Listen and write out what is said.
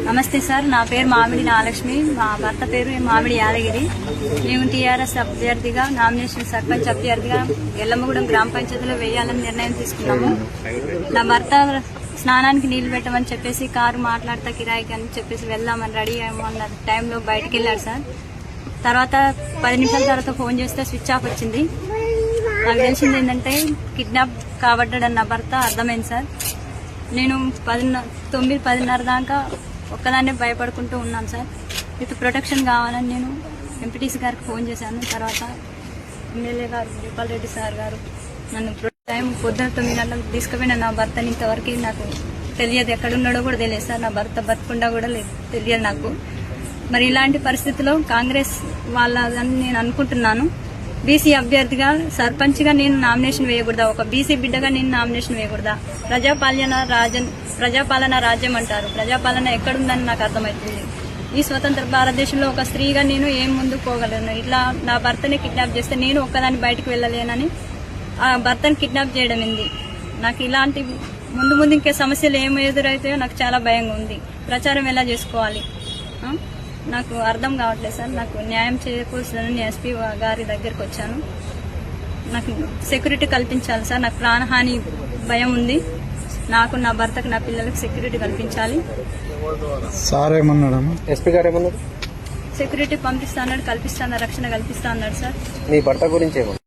నమస్తే సార్, నా పేరు మామిడి నాగలక్ష్మి, మా భర్త పేరు మామిడి యాదగిరి. మేము టీఆర్ఎస్ అభ్యర్థిగా నామినేషన్ సర్పంచ్ అభ్యర్థిగా ఎల్లమ్మగూడెం గ్రామ పంచాయతీలో వేయాలని నిర్ణయం తీసుకున్నాము. నా భర్త స్నానానికి నీళ్లు పెట్టమని చెప్పేసి కారు మాట్లాడతా కిరాయికి అని చెప్పేసి వెళ్దామని రెడీ అన్న టైంలో బయటకు వెళ్ళాడు సార్. తర్వాత 10 నిమిషాల తర్వాత ఫోన్ చేస్తే స్విచ్ ఆఫ్ వచ్చింది. నాకు తెలిసింది ఏంటంటే కిడ్నాప్ కాబడ్డాడని నా భర్త అర్థమైంది సార్. నేను 9-10:30 దాకా ఒక్కదాన్నే భయపడుకుంటూ ఉన్నాను సార్. విత్ ప్రొటెక్షన్ కావాలని నేను ఎంపీటీసీ గారికి ఫోన్ చేశాను. తర్వాత ఎమ్మెల్యే గారు గోపాల్ రెడ్డి సార్ గారు నన్ను టైం పొద్దున 9 గంటలకు తీసుకుపోయిన నా భర్తని ఇంతవరకు నాకు తెలియదు, ఎక్కడున్నాడో కూడా తెలియదు సార్. నా భర్త బతుకుండా కూడా తెలియదు నాకు. మరి ఇలాంటి పరిస్థితుల్లో కాంగ్రెస్ వాళ్ళని నేను అనుకుంటున్నాను. బీసీ అభ్యర్థిగా సర్పంచ్గా నేను నామినేషన్ వేయకూడదా? ఒక బీసీ బిడ్డగా నేను నామినేషన్ వేయకూడదా? ప్రజాపాలన రాజ్యం అంటారు. ప్రజాపాలన ఎక్కడుందని నాకు అర్థమవుతుంది. ఈ స్వతంత్ర భారతదేశంలో ఒక స్త్రీగా నేను ఏం ముందుకు పోగలను? ఇట్లా నా భర్తని కిడ్నాప్ చేస్తే నేను ఒక్కదాన్ని బయటకు వెళ్ళలేనని ఆ భర్తను కిడ్నాప్ చేయడం ఏంది? నాకు ఇలాంటి ముందు ఇంకే సమస్యలు ఏమి ఎదురైతాయో నాకు చాలా భయంగా ఉంది. ప్రచారం ఎలా చేసుకోవాలి నాకు అర్థం కావట్లేదు సార్. నాకు న్యాయం చేయకూడదని ఎస్పీ గారి దగ్గరికి వచ్చాను. నాకు సెక్యూరిటీ కల్పించాలి సార్. నాకు ప్రాణహాని భయం ఉంది. నాకు, నా భర్తకు, నా పిల్లలకు సెక్యూరిటీ కల్పించాలి. సార్ ఏమన్నాడమ్మా? ఎస్పీ గారు ఏమన్నారు? సెక్యూరిటీ పంపిస్తా అన్నాడు, కల్పిస్తా, రక్షణ కల్పిస్తా అన్నాడు సార్. మీ భర్త గురించి ఏమన్నా?